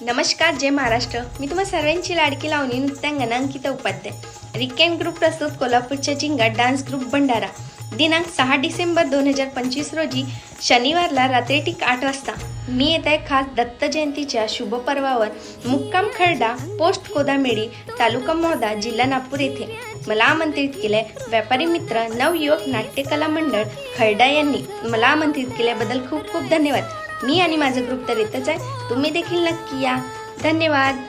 नमस्कार, जय महाराष्ट्र. मी तुम्हा सर्वांची लाडकी लावणी नृत्यांगना अंकिता उपाध्याय. रिकेन ग्रुप प्रस्तुत कोल्हापूरच्या जिंगाट डान्स ग्रुप भंडारा दिनांक 6 डिसेंबर 2025 रोजी शनिवारला रात्री ठीक 8 वाजता. मी येत आहे खास दत्त जयंतीच्या शुभ पर्वावर मुक्काम खर्डा पोस्ट कोदामेडी तालुका मोहदा जिल्हा नागपूर येथे. मला आमंत्रित केले व्यापारी मित्र नवयुवक नाट्यकला मंडळ खर्डा यांनी. मला आमंत्रित केल्याबद्दल खूप खूप धन्यवाद. मी आणि माझा ग्रुप तर येतच आहे, तुम्ही देखील नक्की या. धन्यवाद.